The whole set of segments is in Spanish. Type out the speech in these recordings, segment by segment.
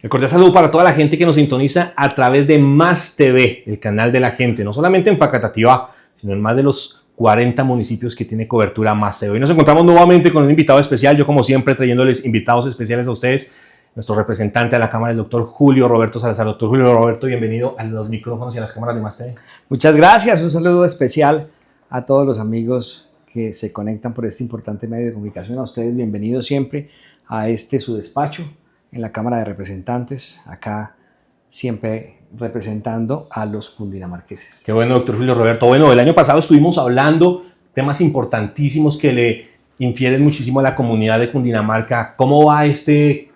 El cordial saludo para toda la gente que nos sintoniza a través de Más TV, el canal de la gente, no solamente en Facatativá, sino en más de los 40 municipios que tiene cobertura Más TV. Hoy nos encontramos nuevamente con un invitado especial, yo como siempre trayéndoles invitados especiales a ustedes, nuestro representante a la Cámara, el doctor Julio Roberto Salazar. Doctor Julio Roberto, bienvenido a los micrófonos y a las cámaras de Más TV. Muchas gracias, un saludo especial a todos los amigos que se conectan por este importante medio de comunicación. A ustedes, bienvenidos siempre a su despacho en la Cámara de Representantes, acá siempre representando a los cundinamarqueses. Qué bueno, doctor Julio Roberto. Bueno, el año pasado estuvimos hablando temas importantísimos que le infieren muchísimo a la comunidad de Cundinamarca. ¿Cómo va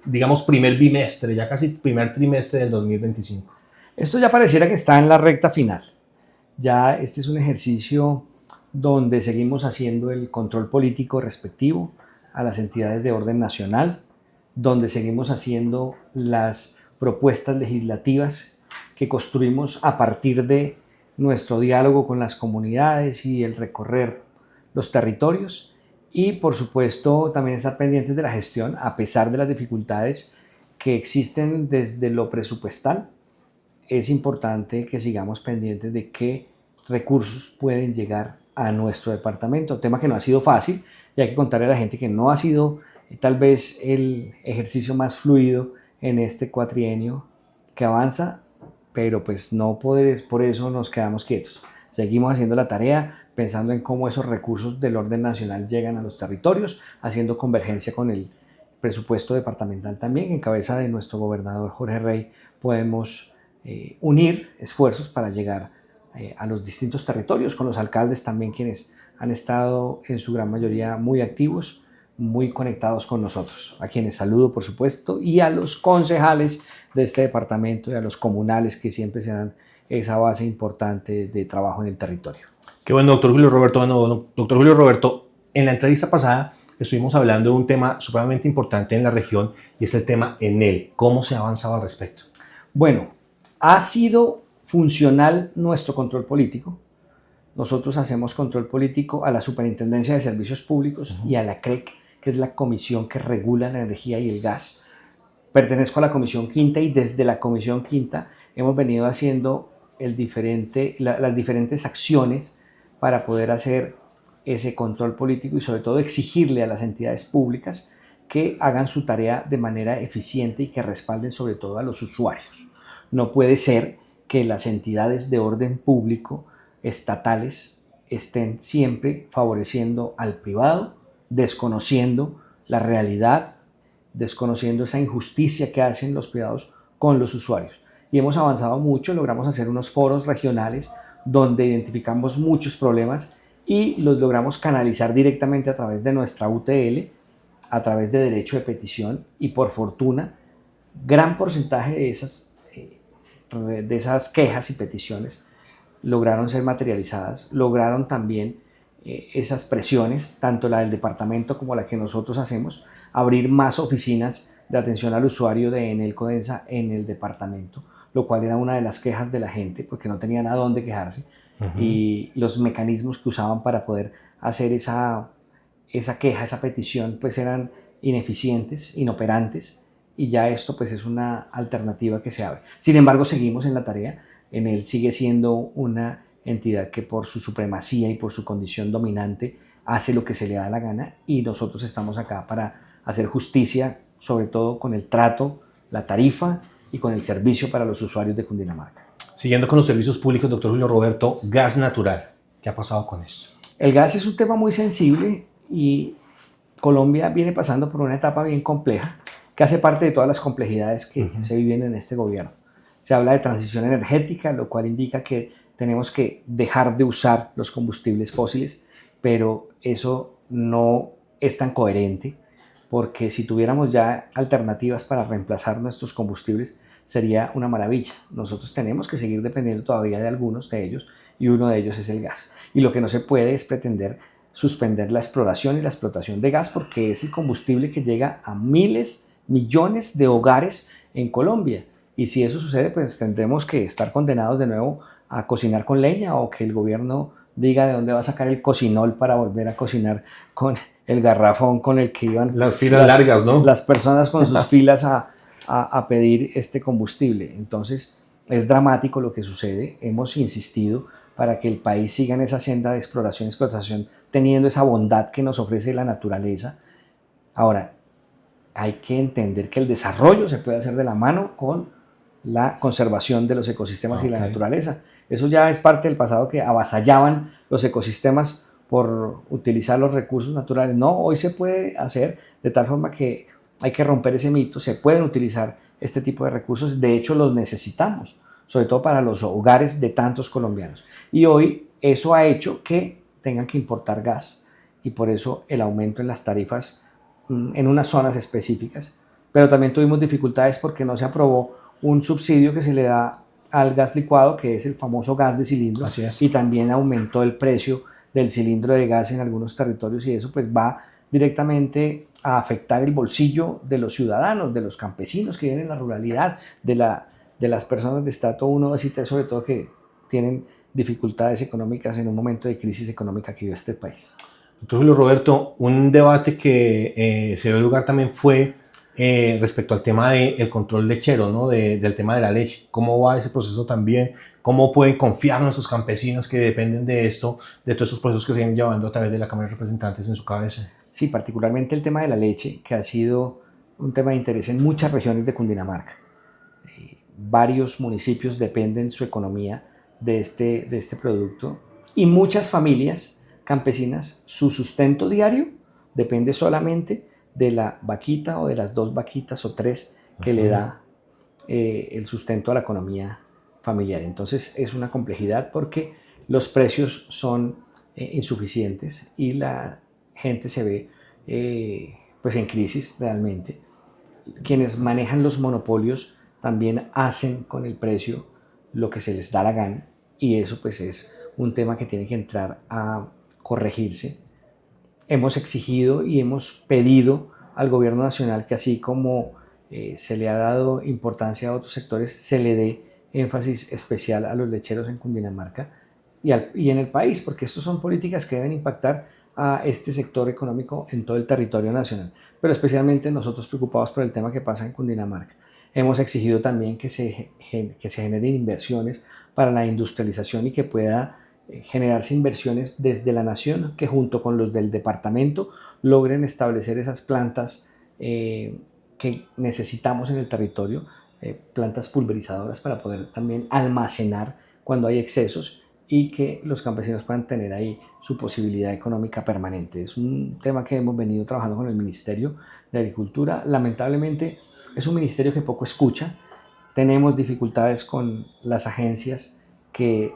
digamos, primer bimestre, ya casi primer trimestre del 2025? Esto ya pareciera que está en la recta final. Ya este es un ejercicio donde seguimos haciendo el control político respectivo a las entidades de orden nacional, donde seguimos haciendo las propuestas legislativas que construimos a partir de nuestro diálogo con las comunidades y el recorrer los territorios, y por supuesto también estar pendientes de la gestión a pesar de las dificultades que existen desde lo presupuestal. Es importante que sigamos pendientes de qué recursos pueden llegar a nuestro departamento, tema que no ha sido fácil, y hay que contarle a la gente que no ha sido tal vez el ejercicio más fluido en este cuatrienio que avanza, pero pues no por eso nos quedamos quietos. Seguimos haciendo la tarea, pensando en cómo esos recursos del orden nacional llegan a los territorios, haciendo convergencia con el presupuesto departamental también. En cabeza de nuestro gobernador Jorge Rey podemos unir esfuerzos para llegar a los distintos territorios, con los alcaldes también, quienes han estado en su gran mayoría muy activos, muy conectados con nosotros, a quienes saludo por supuesto, y a los concejales de este departamento y a los comunales que siempre serán esa base importante de trabajo en el territorio. Qué bueno, doctor Julio Roberto. Bueno, doctor Julio Roberto, en la entrevista pasada estuvimos hablando de un tema supremamente importante en la región, y es el tema Enel. ¿Cómo se ha avanzado al respecto? Bueno, ha sido funcional nuestro control político. Nosotros hacemos control político a la Superintendencia de Servicios Públicos y a la CREC, que es la comisión que regula la energía y el gas. Pertenezco a la Comisión Quinta, y desde la Comisión Quinta hemos venido haciendo las diferentes acciones para poder hacer ese control político y sobre todo exigirle a las entidades públicas que hagan su tarea de manera eficiente y que respalden sobre todo a los usuarios. No puede ser que las entidades de orden público estatales estén siempre favoreciendo al privado, desconociendo la realidad, desconociendo esa injusticia que hacen los privados con los usuarios. Y hemos avanzado mucho, logramos hacer unos foros regionales donde identificamos muchos problemas y los logramos canalizar directamente a través de nuestra UTL, a través de derecho de petición, y por fortuna, gran porcentaje de esas quejas y peticiones lograron ser materializadas, lograron también esas presiones, tanto la del departamento como la que nosotros hacemos, abrir más oficinas de atención al usuario de Enel Codensa en el departamento, lo cual era una de las quejas de la gente, porque no tenían a dónde quejarse, y los mecanismos que usaban para poder hacer esa queja, esa petición, pues eran ineficientes, inoperantes, y ya esto pues es una alternativa que se abre. Sin embargo, seguimos en la tarea. Enel sigue siendo una entidad que por su supremacía y por su condición dominante hace lo que se le da la gana, y nosotros estamos acá para hacer justicia, sobre todo con el trato, la tarifa y con el servicio para los usuarios de Cundinamarca. Siguiendo con los servicios públicos, doctor Julio Roberto, gas natural. ¿Qué ha pasado con esto? El gas es un tema muy sensible, y Colombia viene pasando por una etapa bien compleja que hace parte de todas las complejidades que se viven en este gobierno. Se habla de transición energética, lo cual indica que tenemos que dejar de usar los combustibles fósiles, pero eso no es tan coherente, porque si tuviéramos ya alternativas para reemplazar nuestros combustibles sería una maravilla. Nosotros tenemos que seguir dependiendo todavía de algunos de ellos, y uno de ellos es el gas. Y lo que no se puede es pretender suspender la exploración y la explotación de gas, porque es el combustible que llega a miles, millones de hogares en Colombia. Y si eso sucede, pues tendremos que estar condenados de nuevo a cocinar con leña, o que el gobierno diga de dónde va a sacar el cocinol para volver a cocinar con el garrafón con el que iban las filas largas, ¿no? Las personas con sus filas a pedir este combustible. Entonces, es dramático lo que sucede. Hemos insistido para que el país siga en esa senda de exploración y explotación, teniendo esa bondad que nos ofrece la naturaleza. Ahora, hay que entender que el desarrollo se puede hacer de la mano con la conservación de los ecosistemas y la naturaleza. Eso ya es parte del pasado, que avasallaban los ecosistemas por utilizar los recursos naturales. No, hoy se puede hacer de tal forma que hay que romper ese mito. Se pueden utilizar este tipo de recursos, de hecho los necesitamos, sobre todo para los hogares de tantos colombianos. Y hoy eso ha hecho que tengan que importar gas, y por eso el aumento en las tarifas en unas zonas específicas. Pero también tuvimos dificultades porque no se aprobó un subsidio que se le da al gas licuado, que es el famoso gas de cilindro, y también aumentó el precio del cilindro de gas en algunos territorios, y eso pues va directamente a afectar el bolsillo de los ciudadanos, de los campesinos que viven en la ruralidad, de las personas de estrato 1, 2 y 3, sobre todo, que tienen dificultades económicas en un momento de crisis económica que vive este país. Doctor Julio Roberto, un debate que se dio lugar también fue respecto al tema del control lechero, ¿no? Del tema de la leche. ¿Cómo va ese proceso también? ¿Cómo pueden confiar nuestros campesinos que dependen de esto, de todos esos procesos que se vienen llevando a través de la Cámara de Representantes en su cabeza? Sí, particularmente el tema de la leche, que ha sido un tema de interés en muchas regiones de Cundinamarca. Varios municipios dependen su economía de este producto, y muchas familias campesinas, su sustento diario depende solamente de la vaquita o de las 2 vaquitas o 3 que le da el sustento a la economía familiar. Entonces es una complejidad porque los precios son insuficientes y la gente se ve pues en crisis realmente. Quienes manejan los monopolios también hacen con el precio lo que se les da la gana, y eso pues es un tema que tiene que entrar a corregirse. Hemos exigido y hemos pedido al gobierno nacional que, así como se le ha dado importancia a otros sectores, se le dé énfasis especial a los lecheros en Cundinamarca y en el país, porque estas son políticas que deben impactar a este sector económico en todo el territorio nacional, pero especialmente nosotros preocupados por el tema que pasa en Cundinamarca. Hemos exigido también que se generen inversiones para la industrialización y que pueda generarse inversiones desde la nación, que junto con los del departamento logren establecer esas plantas que necesitamos en el territorio, plantas pulverizadoras para poder también almacenar cuando hay excesos, y que los campesinos puedan tener ahí su posibilidad económica permanente. Es un tema que hemos venido trabajando con el Ministerio de Agricultura. Lamentablemente es un ministerio que poco escucha. Tenemos dificultades con las agencias que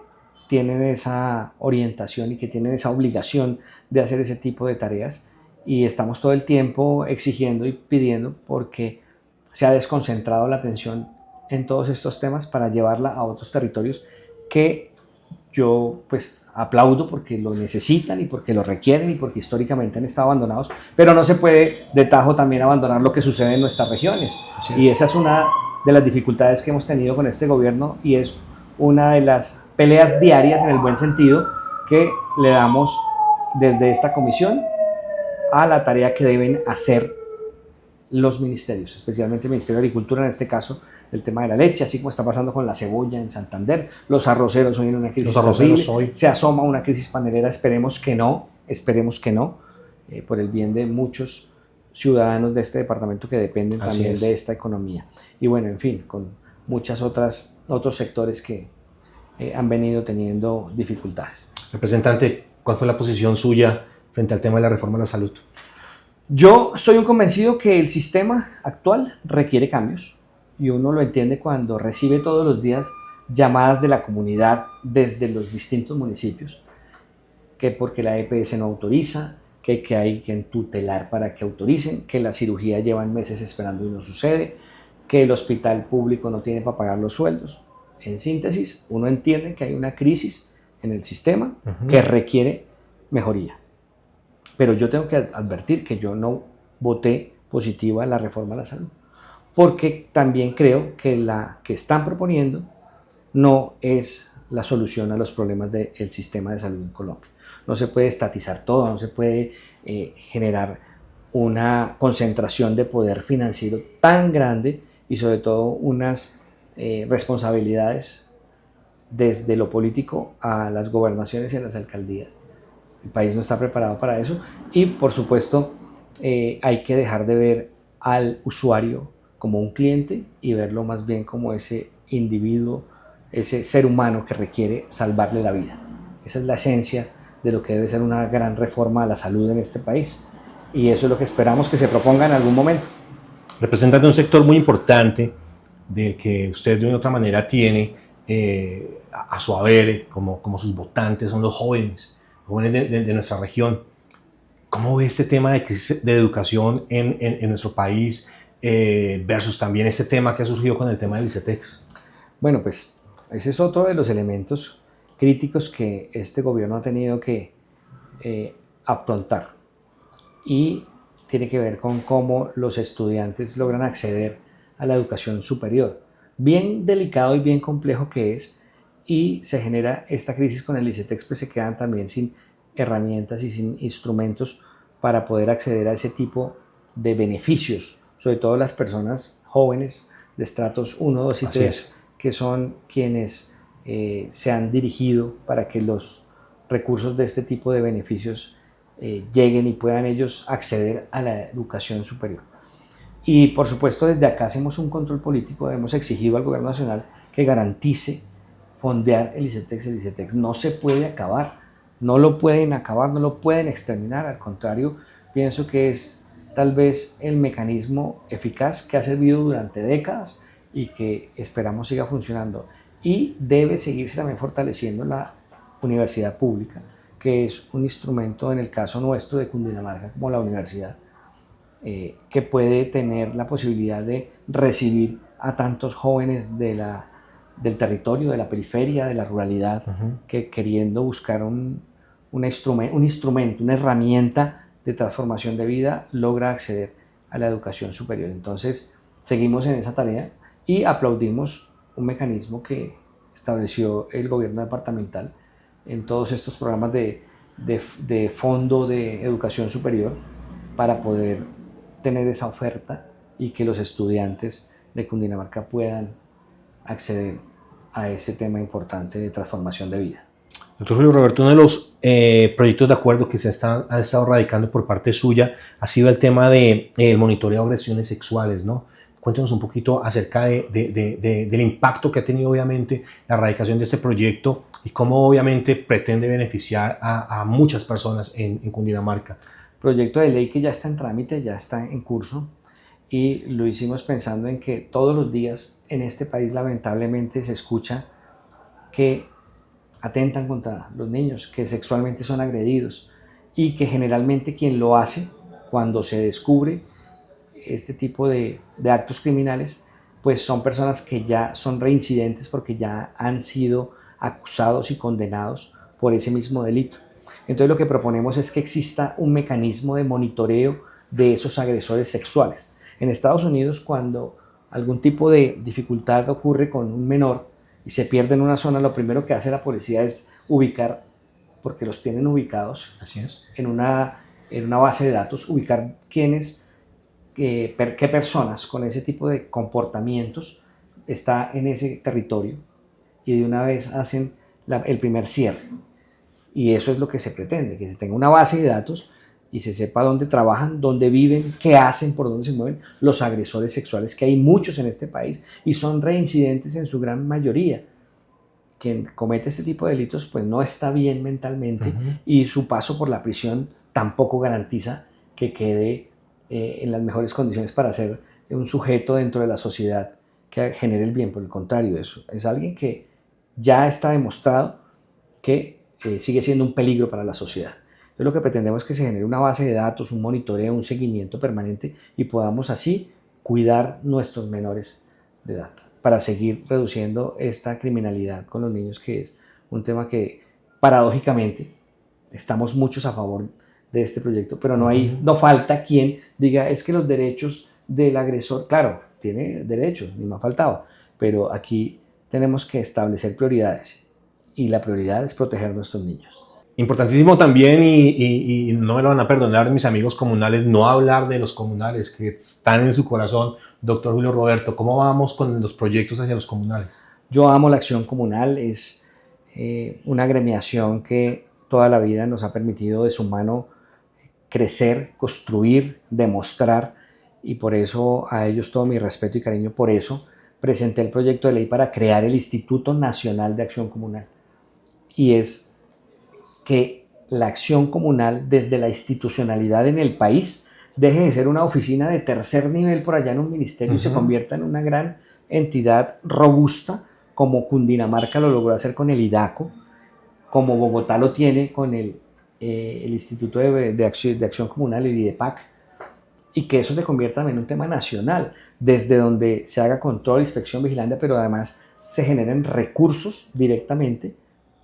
tienen esa orientación y que tienen esa obligación de hacer ese tipo de tareas, y estamos todo el tiempo exigiendo y pidiendo porque se ha desconcentrado la atención en todos estos temas para llevarla a otros territorios que yo pues aplaudo porque lo necesitan y porque lo requieren y porque históricamente han estado abandonados, pero no se puede de tajo también abandonar lo que sucede en nuestras regiones. Y esa es una de las dificultades que hemos tenido con este gobierno, y es una de las peleas diarias, en el buen sentido, que le damos desde esta comisión a la tarea que deben hacer los ministerios, especialmente el Ministerio de Agricultura, en este caso el tema de la leche, así como está pasando con la cebolla en Santander, los arroceros hoy en una crisis terrible, se asoma una crisis panelera. Esperemos que no, por el bien de muchos ciudadanos de este departamento que dependen también de esta economía. Y bueno, en fin, con muchas otros sectores que han venido teniendo dificultades. Representante, ¿cuál fue la posición suya frente al tema de la reforma a la salud? Yo soy un convencido que el sistema actual requiere cambios, y uno lo entiende cuando recibe todos los días llamadas de la comunidad desde los distintos municipios, que porque la EPS no autoriza, que hay que tutelar para que autoricen, que la cirugía llevan meses esperando y no sucede, que el hospital público no tiene para pagar los sueldos. En síntesis, uno entiende que hay una crisis en el sistema que requiere mejoría. Pero yo tengo que advertir que yo no voté positiva a la reforma a la salud, porque también creo que la que están proponiendo no es la solución a los problemas del sistema de salud en Colombia. No se puede estatizar todo, no se puede generar una concentración de poder financiero tan grande y sobre todo unas responsabilidades desde lo político a las gobernaciones y a las alcaldías. El país no está preparado para eso y por supuesto hay que dejar de ver al usuario como un cliente y verlo más bien como ese individuo, ese ser humano que requiere salvarle la vida. Esa es la esencia de lo que debe ser una gran reforma a la salud en este país y eso es lo que esperamos que se proponga en algún momento. Representante de un sector muy importante del que usted de una u otra manera tiene a su haber como sus votantes, son los jóvenes de nuestra región. ¿Cómo ve este tema de crisis de educación en nuestro país versus también este tema que ha surgido con el tema del ICETEX? Bueno, pues ese es otro de los elementos críticos que este gobierno ha tenido que afrontar y tiene que ver con cómo los estudiantes logran acceder a la educación superior. Bien delicado y bien complejo que es, y se genera esta crisis con el ICETEX, pues se quedan también sin herramientas y sin instrumentos para poder acceder a ese tipo de beneficios, sobre todo las personas jóvenes de estratos 1, 2 y 3, que son quienes se han dirigido para que los recursos de este tipo de beneficios lleguen y puedan ellos acceder a la educación superior. Y por supuesto desde acá hacemos un control político, hemos exigido al gobierno nacional que garantice fondear el ICETEX. El ICETEX no se puede acabar, no lo pueden acabar, no lo pueden exterminar, al contrario, pienso que es tal vez el mecanismo eficaz que ha servido durante décadas y que esperamos siga funcionando. Y debe seguirse también fortaleciendo la universidad pública, que es un instrumento en el caso nuestro de Cundinamarca como la universidad, que puede tener la posibilidad de recibir a tantos jóvenes del territorio, de la periferia, de la ruralidad, que queriendo buscar un instrumento, una herramienta de transformación de vida, logra acceder a la educación superior. Entonces, seguimos en esa tarea y aplaudimos un mecanismo que estableció el gobierno departamental en todos estos programas de fondo de educación superior para poder tener esa oferta y que los estudiantes de Cundinamarca puedan acceder a ese tema importante de transformación de vida. Doctor Julio Roberto, uno de los proyectos de acuerdo que ha estado radicando por parte suya ha sido el tema del monitoreo de agresiones sexuales, ¿no? Cuéntenos un poquito acerca del impacto que ha tenido obviamente la erradicación de este proyecto y cómo obviamente pretende beneficiar a muchas personas en Cundinamarca. Proyecto de ley que ya está en trámite, ya está en curso y lo hicimos pensando en que todos los días en este país lamentablemente se escucha que atentan contra los niños, que sexualmente son agredidos y que generalmente quien lo hace cuando se descubre este tipo de actos criminales, pues son personas que ya son reincidentes porque ya han sido acusados y condenados por ese mismo delito. Entonces lo que proponemos es que exista un mecanismo de monitoreo de esos agresores sexuales. En Estados Unidos, cuando algún tipo de dificultad ocurre con un menor y se pierde en una zona, lo primero que hace la policía es ubicar, porque los tienen ubicados. Así es. En una base de datos, ubicar qué personas con ese tipo de comportamientos está en ese territorio y de una vez hacen el primer cierre. Y eso es lo que se pretende, que se tenga una base de datos y se sepa dónde trabajan, dónde viven, qué hacen, por dónde se mueven los agresores sexuales, que hay muchos en este país y son reincidentes en su gran mayoría. Quien comete este tipo de delitos pues no está bien mentalmente y su paso por la prisión tampoco garantiza que quede en las mejores condiciones para ser un sujeto dentro de la sociedad que genere el bien. Por el contrario, eso es alguien que ya está demostrado que sigue siendo un peligro para la sociedad. Entonces lo que pretendemos es que se genere una base de datos, un monitoreo, un seguimiento permanente y podamos así cuidar nuestros menores de edad para seguir reduciendo esta criminalidad con los niños, que es un tema que paradójicamente estamos muchos a favor de este proyecto, pero no falta quien diga es que los derechos del agresor, claro, tiene derechos, ni más faltaba, pero aquí tenemos que establecer prioridades y la prioridad es proteger a nuestros niños. Importantísimo también, y no me lo van a perdonar mis amigos comunales, no hablar de los comunales que están en su corazón. Doctor Julio Roberto, ¿cómo vamos con los proyectos hacia los comunales? Yo amo la acción comunal, es una agremiación que toda la vida nos ha permitido de su mano crecer, construir, demostrar, y por eso a ellos todo mi respeto y cariño. Por eso presenté el proyecto de ley para crear el Instituto Nacional de Acción Comunal, y es que la acción comunal desde la institucionalidad en el país deje de ser una oficina de tercer nivel por allá en un ministerio y se convierta en una gran entidad robusta, como Cundinamarca lo logró hacer con el IDACO, como Bogotá lo tiene con el Instituto de Acción Comunal, el IDEPAC, y que eso se convierta también en un tema nacional, desde donde se haga control, inspección, vigilancia, pero además se generen recursos directamente,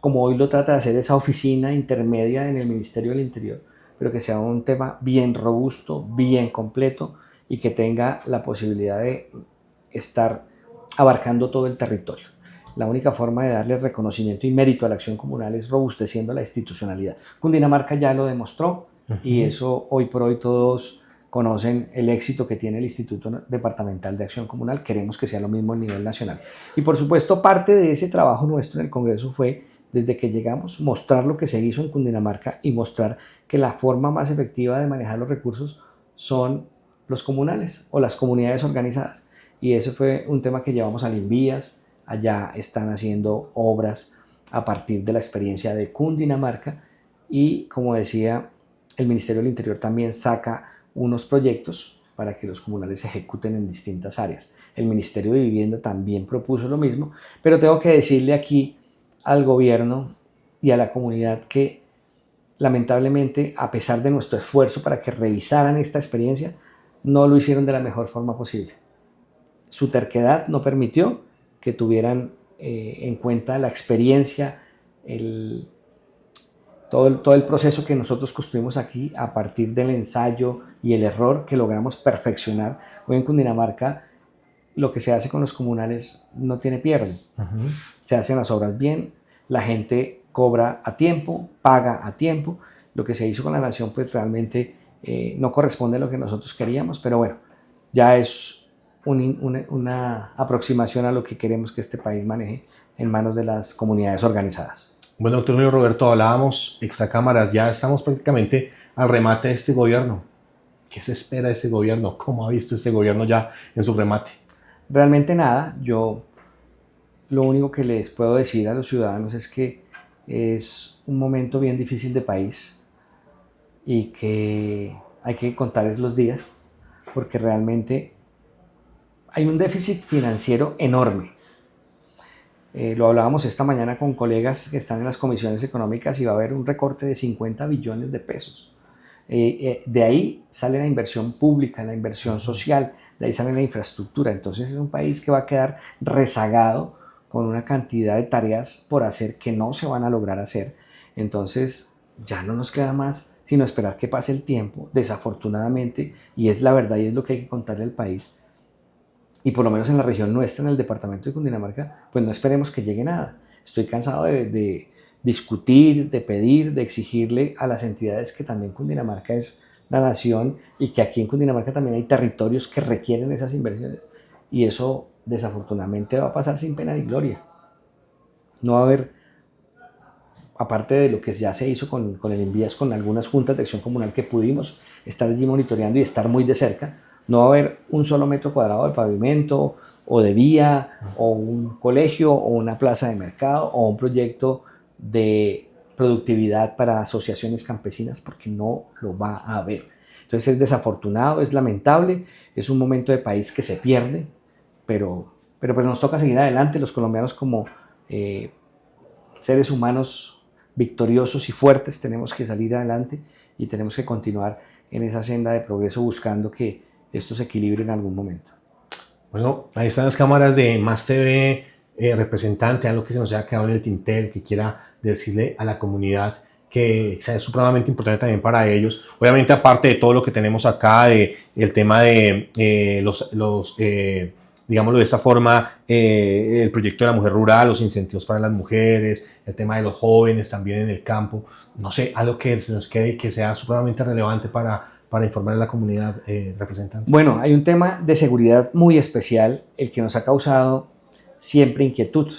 como hoy lo trata de hacer esa oficina intermedia en el Ministerio del Interior, pero que sea un tema bien robusto, bien completo, y que tenga la posibilidad de estar abarcando todo el territorio. La única forma de darle reconocimiento y mérito a la acción comunal es robusteciendo la institucionalidad. Cundinamarca ya lo demostró, y eso hoy por hoy todos conocen el éxito que tiene el Instituto Departamental de Acción Comunal. Queremos que sea lo mismo a nivel nacional. Y por supuesto, parte de ese trabajo nuestro en el Congreso fue, desde que llegamos, mostrar lo que se hizo en Cundinamarca y mostrar que la forma más efectiva de manejar los recursos son los comunales o las comunidades organizadas. Y eso fue un tema que llevamos al INVIAS. Allá están haciendo obras a partir de la experiencia de Cundinamarca, y como decía, el Ministerio del Interior también saca unos proyectos para que los comunales se ejecuten en distintas áreas. El Ministerio de Vivienda también propuso lo mismo, pero tengo que decirle aquí al gobierno y a la comunidad que lamentablemente, a pesar de nuestro esfuerzo para que revisaran esta experiencia, no lo hicieron de la mejor forma posible. Su terquedad no permitió que tuvieran en cuenta la experiencia, todo el proceso que nosotros construimos aquí a partir del ensayo y el error que logramos perfeccionar. Hoy en Cundinamarca lo que se hace con los comunales no tiene pierde. Se hacen las obras bien, la gente cobra a tiempo, paga a tiempo. Lo que se hizo con la nación pues realmente no corresponde a lo que nosotros queríamos, pero bueno, ya es una aproximación a lo que queremos que este país maneje en manos de las comunidades organizadas. Bueno, doctor Julio Roberto, hablábamos extracámaras, ya estamos prácticamente al remate de este gobierno. ¿Qué se espera de este gobierno? ¿Cómo ha visto este gobierno ya en su remate? Realmente nada. Yo lo único que les puedo decir a los ciudadanos es que es un momento bien difícil de país y que hay que contarles los días, porque realmente hay un déficit financiero enorme. Lo hablábamos esta mañana con colegas que están en las comisiones económicas, y va a haber un recorte de 50 billones de pesos. De ahí sale la inversión pública, la inversión social, de ahí sale la infraestructura. Entonces es un país que va a quedar rezagado con una cantidad de tareas por hacer que no se van a lograr hacer. Entonces ya no nos queda más sino esperar que pase el tiempo, desafortunadamente, y es la verdad y es lo que hay que contarle al país. Y por lo menos en la región nuestra, en el departamento de Cundinamarca, pues no esperemos que llegue nada. Estoy cansado de discutir, de pedir, de exigirle a las entidades que también Cundinamarca es la nación, y que aquí en Cundinamarca también hay territorios que requieren esas inversiones. Y eso desafortunadamente va a pasar sin pena ni gloria. No va a haber, aparte de lo que ya se hizo con el INVIAS, con algunas juntas de acción comunal que pudimos estar allí monitoreando y estar muy de cerca, no va a haber un solo metro cuadrado de pavimento o de vía o un colegio o una plaza de mercado o un proyecto de productividad para asociaciones campesinas, porque no lo va a haber. Entonces es desafortunado, es lamentable, es un momento de país que se pierde, pero pues nos toca seguir adelante. Los colombianos, como seres humanos victoriosos y fuertes, tenemos que salir adelante y tenemos que continuar en esa senda de progreso, buscando que esto se equilibre en algún momento. Bueno, ahí están las cámaras de Más TV. Representante, algo que se nos haya quedado en el tintero, que quiera decirle a la comunidad que sea supremamente importante también para ellos. Obviamente, aparte de todo lo que tenemos acá, el tema de digámoslo de esta forma, el proyecto de la mujer rural, los incentivos para las mujeres, el tema de los jóvenes también en el campo, no sé, algo que se nos quede y que sea supremamente relevante para informar a la comunidad representante. Bueno, hay un tema de seguridad muy especial, el que nos ha causado siempre inquietud.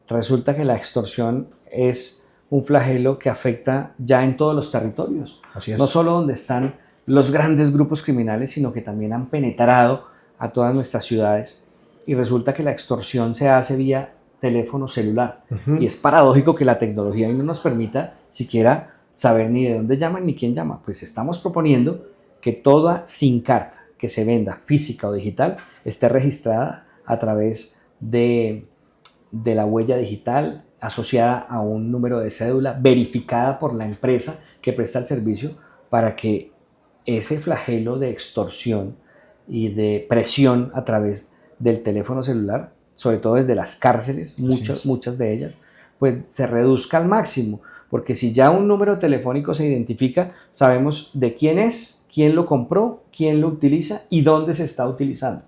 Resulta que la extorsión es un flagelo que afecta ya en todos los territorios. Así es. No solo donde están los grandes grupos criminales, sino que también han penetrado a todas nuestras ciudades. Y resulta que la extorsión se hace vía teléfono celular. Y es paradójico que la tecnología no nos permita siquiera saber ni de dónde llaman ni quién llama. Pues estamos proponiendo que toda SIM card que se venda, física o digital, esté registrada a través de la huella digital asociada a un número de cédula verificada por la empresa que presta el servicio, para que ese flagelo de extorsión y de presión a través del teléfono celular, sobre todo desde las cárceles, muchas de ellas, pues se reduzca al máximo, porque si ya un número telefónico se identifica, sabemos de quién es, quién lo compró, quién lo utiliza y dónde se está utilizando.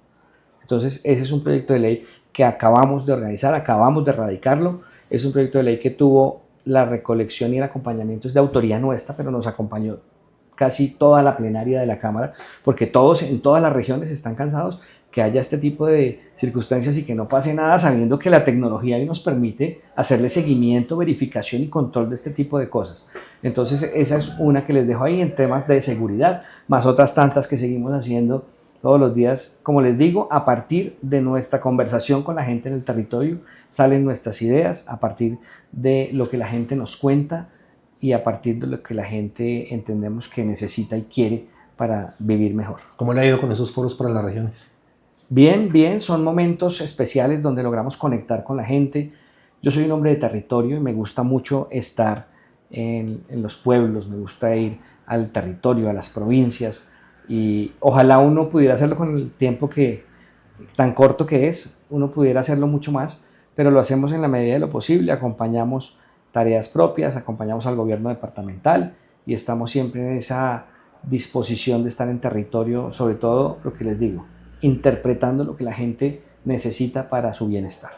Entonces, ese es un proyecto de ley que acabamos de organizar, acabamos de radicarlo. Es un proyecto de ley que tuvo la recolección y el acompañamiento es de autoría nuestra, pero nos acompañó casi toda la plenaria de la Cámara, porque todos en todas las regiones están cansados que haya este tipo de circunstancias y que no pase nada, sabiendo que la tecnología hoy nos permite hacerle seguimiento, verificación y control de este tipo de cosas. Entonces, esa es una que les dejo ahí en temas de seguridad, más otras tantas que seguimos haciendo todos los días. Como les digo, a partir de nuestra conversación con la gente en el territorio salen nuestras ideas, a partir de lo que la gente nos cuenta y a partir de lo que la gente entendemos que necesita y quiere para vivir mejor. ¿Cómo le ha ido con esos foros para las regiones? Bien, bien, son momentos especiales donde logramos conectar con la gente. Yo soy un hombre de territorio y me gusta mucho estar en los pueblos, me gusta ir al territorio, a las provincias, y ojalá uno pudiera hacerlo con el tiempo tan corto que es, uno pudiera hacerlo mucho más, pero lo hacemos en la medida de lo posible, acompañamos tareas propias, acompañamos al gobierno departamental y estamos siempre en esa disposición de estar en territorio, sobre todo lo que les digo, interpretando lo que la gente necesita para su bienestar.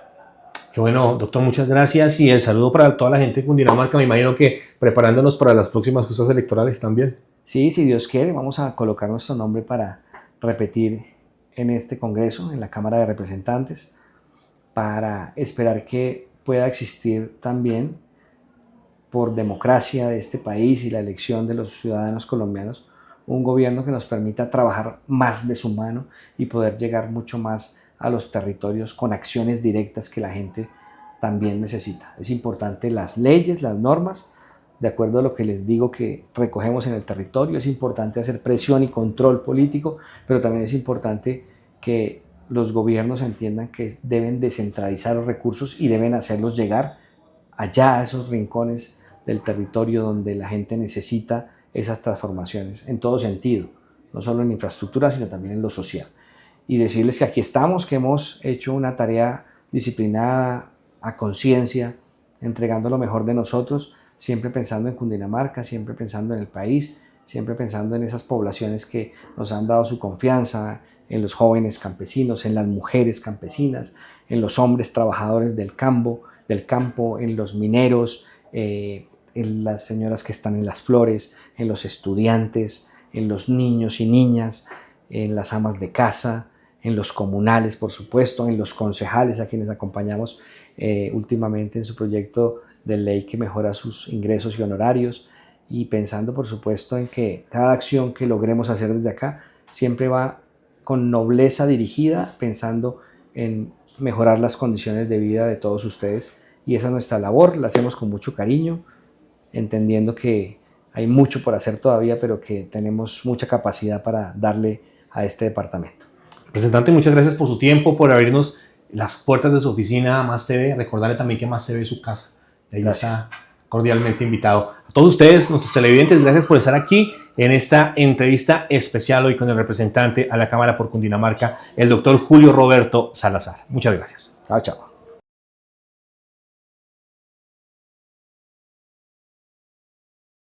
Qué bueno, doctor, muchas gracias y el saludo para toda la gente de Cundinamarca, me imagino que preparándonos para las próximas justas electorales también. Sí, si Dios quiere, vamos a colocar nuestro nombre para repetir en este Congreso, en la Cámara de Representantes, para esperar que pueda existir también, por democracia de este país y la elección de los ciudadanos colombianos, un gobierno que nos permita trabajar más de su mano y poder llegar mucho más a los territorios con acciones directas que la gente también necesita. Es importante las leyes, las normas, de acuerdo a lo que les digo que recogemos en el territorio. Es importante hacer presión y control político, pero también es importante que los gobiernos entiendan que deben descentralizar los recursos y deben hacerlos llegar allá a esos rincones del territorio donde la gente necesita esas transformaciones en todo sentido, no solo en infraestructura, sino también en lo social. Y decirles que aquí estamos, que hemos hecho una tarea disciplinada, a conciencia, entregando lo mejor de nosotros, siempre pensando en Cundinamarca, siempre pensando en el país, siempre pensando en esas poblaciones que nos han dado su confianza, en los jóvenes campesinos, en las mujeres campesinas, en los hombres trabajadores del campo, en los mineros, en las señoras que están en las flores, en los estudiantes, en los niños y niñas, en las amas de casa, en los comunales, por supuesto, en los concejales a quienes acompañamos últimamente en su proyecto de ley que mejora sus ingresos y honorarios, y pensando, por supuesto, en que cada acción que logremos hacer desde acá siempre va con nobleza dirigida, pensando en mejorar las condiciones de vida de todos ustedes, y esa es nuestra labor, la hacemos con mucho cariño, entendiendo que hay mucho por hacer todavía, pero que tenemos mucha capacidad para darle a este departamento. Representante, muchas gracias por su tiempo, por abrirnos las puertas de su oficina a Más TV. Recordarle también que Más TV es su casa. Ahí está cordialmente invitado. A todos ustedes, nuestros televidentes, gracias por estar aquí en esta entrevista especial hoy con el representante a la Cámara por Cundinamarca, el doctor Julio Roberto Salazar. Muchas gracias. Chao, chao.